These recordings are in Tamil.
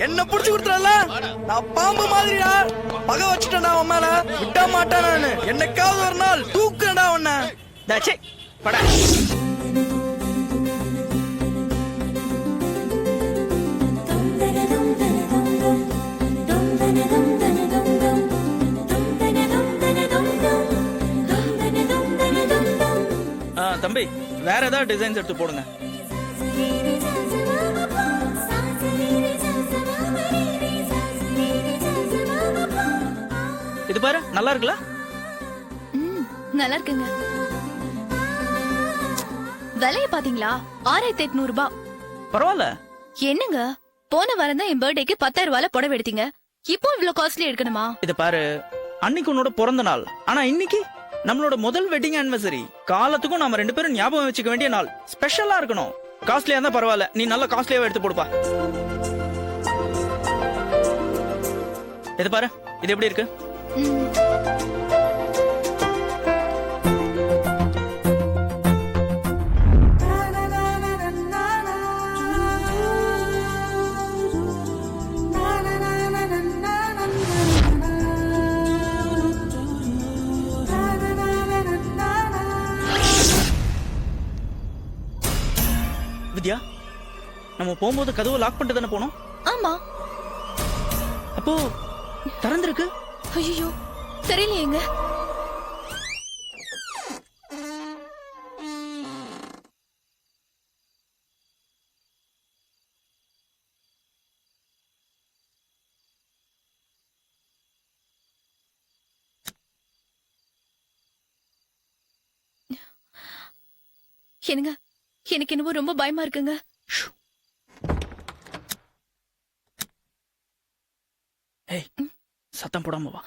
என்ன புடிச்சு கொடுத்துறல நான் பாம்பு மாதிரிடா பகை வச்சுட்டேன்டா உன் மேல விட மாட்டேன் நானு என்னைக்காவது ஒரு நாள் தூக்குறேன்டா உன்னை டச்சே படா தம்பி வேற ஏதாவது டிசைன்ஸ் எடுத்து போடுங்க. இது பாரு நல்லா இருக்குல்ல? நல்லா இருக்குங்க. விலைய பாத்தீங்களா? 6800 ரூபாய். பரவாயில்ல. என்னங்க போன வாரம் தான் என் பர்த்டேக்கு 10,000 ரூபாய்ல புடவை எடுத்தீங்க. இப்போ இவ்ளோ காஸ்ட்லி எடுக்கணுமா? இது பாரு அன்னைக்கு உன்னோட பிறந்த நாள். ஆனா இன்னைக்கு நம்மளோட முதல் வெட்டிங் ஆனிவர்சரி. காலத்துக்கும் நாம ரெண்டு பேரும் ஞாபகம் வச்சுக்க வேண்டிய நாள். ஸ்பெஷலா இருக்கணும். காஸ்ட்லியா இருந்தா பரவாயில்ல, நீ நல்ல காஸ்ட்லியாவே எடுத்து போடுப்பா. இது பாரு இது எப்படி இருக்கு? வித்யா, நம்ம போகும்போது கதவை லாக் பண்ணிட்டு தானே போனோம்? ஆமா. அப்போ திறந்திருக்கு? ஐயோ தெரியலையேங்க. என்னங்க எனக்கு என்னவோ ரொம்ப பயமா இருக்குங்க. ஏய் சத்தம் போடாம வா.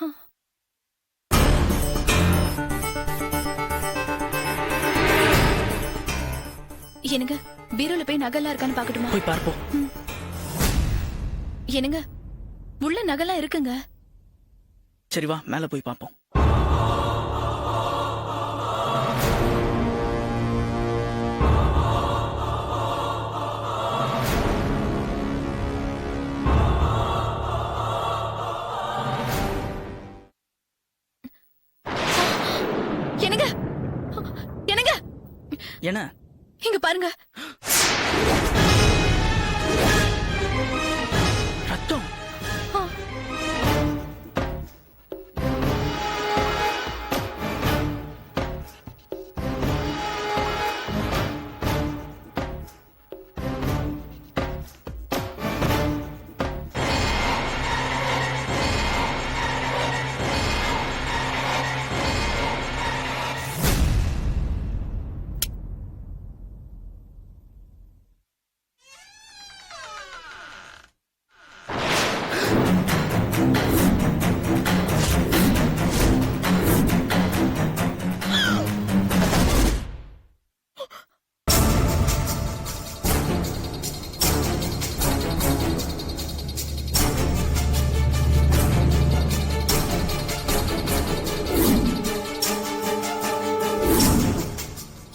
என்னங்க பீரோல போய் நகைலாம் இருக்கான்னு பாக்கட்டுமா? போய் பார்ப்போம். என்னங்க உள்ள நகைலாம் இருக்குங்க. சரி வா மேல போய் பார்ப்போம். என்னங்க என்னங்க என்ன? இங்க பாருங்க. ரத்தம்.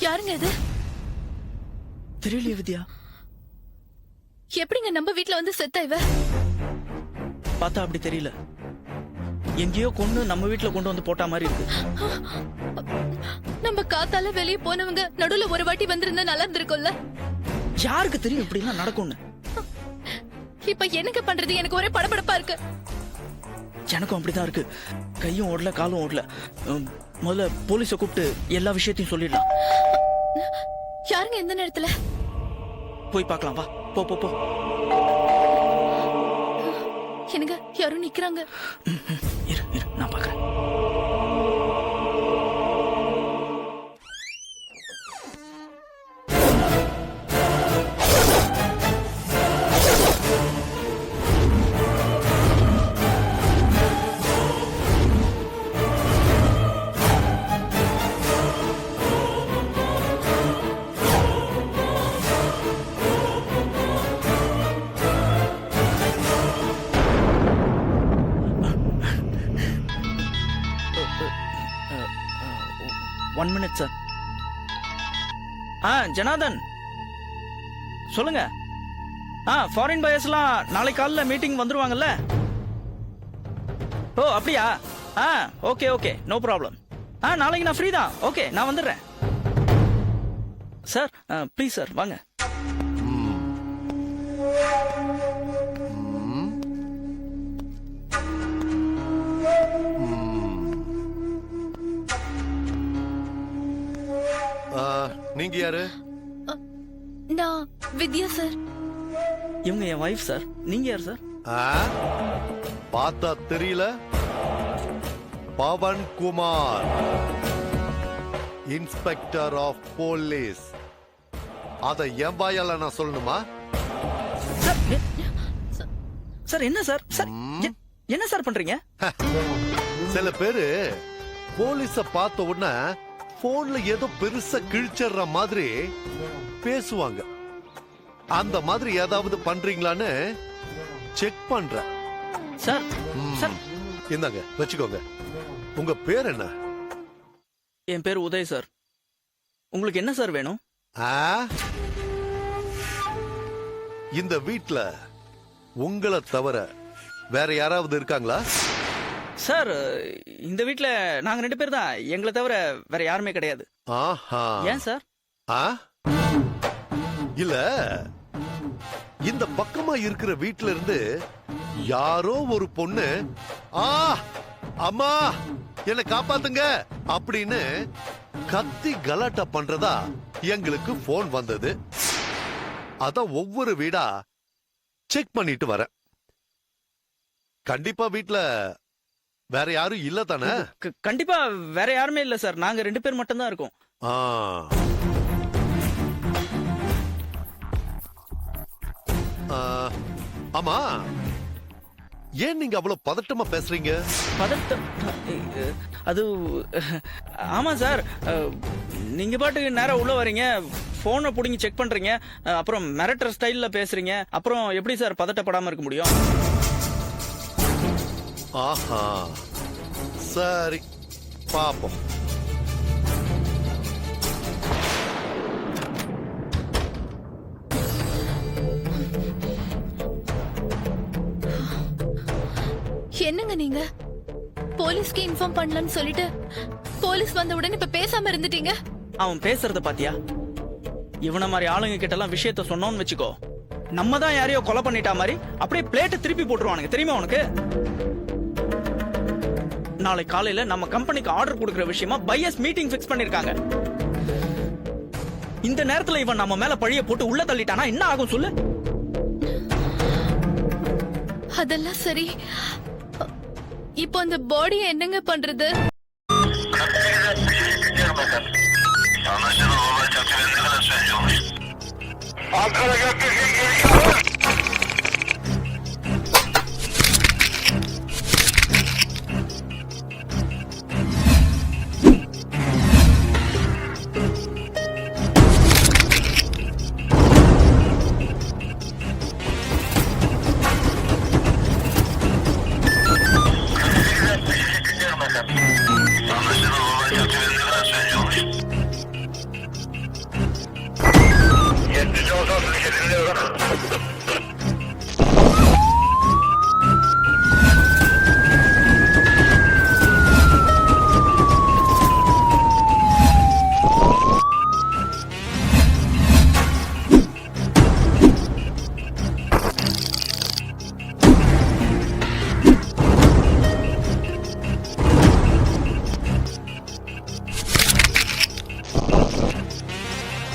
யாருங்க இது? தெரியலையே வித்யா. எப்படிங்க நம்ம வீட்ல வந்து செத்தா இவ? பார்த்தா அப்படி தெரியல. எங்கேயோ கொண்டு நம்ம வீட்டுல கொண்டு வந்து போட்டா மாதிரி இருக்கு. நம்ம காத்தால வெளியே போனவங்க நடுவுல ஒரு வாட்டி வந்திருந்தா நல்லா இருந்திருக்கும்ல. யாருக்கு தெரியும் இப்படி எல்லாம் நடக்கும்னு? இப்ப என்னங்க பண்றது? எனக்கு ஒரே படபடப்பா இருக்கு. எனக்கும் அப்படிதான் இருக்கு. கையும் ஓடல காலும் ஓடல. முதல்ல போலீஸ கூப்பிட்டு எல்லா விஷயத்தையும் சொல்லிடலாம். யாருங்க எந்த நேரத்துல? போய் பார்க்கலாம் வா. போ போ போ. என்னங்க யாரும் நிக்கிறாங்க. இரு இரு நான் பாக்குறேன். One minute sir. ஜனார்தன் சொல்லுங்க. ஃபாரின் பயர்ஸ்லாம் நாளை காலைல மீட்டிங் வந்துருவாங்கல்ல? ஓ அப்படியா? Okay okay, no problem. நாளைக்கு நான் ஃப்ரீ தான். ஓகே, நான் வந்துடுறேன். சார் ப்ளீஸ் சார் வாங்க. நீங்க யாரு? நான் வித்யா சார். இவங்க என் வைஃப் சார். நீங்க யார் சார்? பார்த்தா தெரியல. Pawan Kumar, inspector of police. அத என் வாயால நான் சொல்லணுமா? சார் என்ன சார்? சார் என்ன சார் பண்றீங்க? சில பேரு போலீஸ பார்த்த உடனே போன்ல ஏதோ பெருசா கிழிச்சற மாதிரி பேசுவாங்க. அந்த மாதிரி ஏதாவது பண்றீங்களான்னு செக் பண்றேன். சார் சார் இந்தாங்க வச்சுக்கோங்க. உங்க பேர் என்ன? என் பேர் உதய் சார். உங்களுக்கு என்ன சார் வேணும்? இந்த வீட்ல உங்களை தவிர வேற யாராவது இருக்காங்களா? சார் இந்த வீட்ல நாங்க 2 பேர் தான். எங்களை தவிர வேற யாருமே கிடையாது. ஆஹா. ஏன் சார்? இல்ல, இந்த பக்கமா இருக்கிற வீட்ல இருந்து யாரோ ஒரு பொண்ணு அம்மா என்ன காப்பாத்துங்க அப்படின்னு கத்தி கலாட்டா பண்றதா எங்களுக்கு போன் வந்தது. அத ஒவ்வொரு வீடா செக் பண்ணிட்டு வரேன். கண்டிப்பா வீட்ல வேற யாரும் இல்ல தானே? கண்டிப்பா வேற யாருமே இல்ல சார். நாங்க 2 பேர் மட்டும் தான் இருக்கோம். ஆமா, ஏன் நீங்க அவ்வளவு பதட்டமா பேசுறீங்க? பதட்டம்? அது ஆமா சார், நீங்க பாட்டுக்கு நேரா உள்ள வரீங்க, போனை புடிங்கி செக் பண்றீங்க, அப்புறம் மிரட்டர் ஸ்டைல்ல பேசுறீங்க. அப்புறம் எப்படி சார் பதட்டப்படாம இருக்க முடியும்? ஆஹா, சரி பாப்போம். என்னங்க நீங்க போலீஸ்க்கு இன்ஃபார்ம் பண்ணலன்னு சொல்லிட்டு போலீஸ் வந்த உடனே இப்ப பேசாம இருந்துட்டீங்க. அவன் பேசுறத பாத்தியா? இவன மாதிரி ஆளுங்க கிட்ட எல்லாம் விஷயத்த சொன்னோம்னு வச்சுக்கோ, நம்ம தான் யாரையோ கொலை பண்ணிட்டா மாதிரி அப்படியே பிளேட்டை திருப்பி போட்டுருவானுங்க. தெரியுமா உனக்கு? நாளை காலையில நம்ம கம்பெனிக்கு ஆர்டர் கொடுக்கிற விஷயமா பையர்ஸ் மீட்டிங் ஃபிக்ஸ் பண்ணிருக்காங்க. இந்த நேரத்துல இவன் நம்ம மேல பழிய போட்டு உள்ள தள்ளிட்டானா என்ன ஆகும் சொல்லு? அதெல்லாம் சரி, இப்போ அந்த பாடியை என்னங்க பண்றது?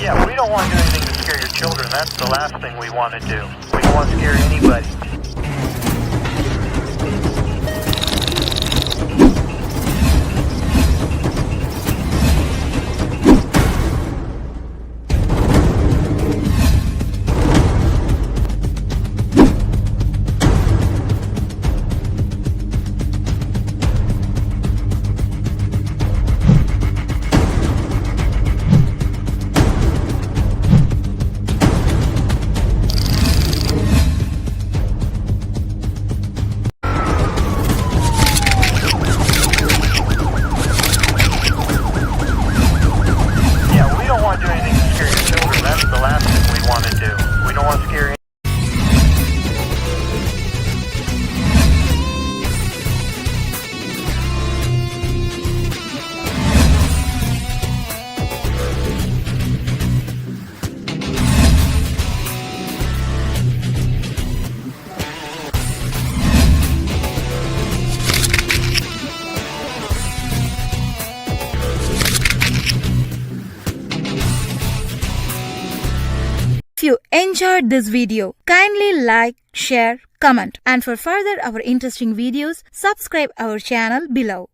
Yeah, we don't want to do anything to scare your children. That's the last thing we want to do. We don't want to scare anybody. you enjoyed this video, kindly like, share, comment, and for further our interesting videos, subscribe our channel below.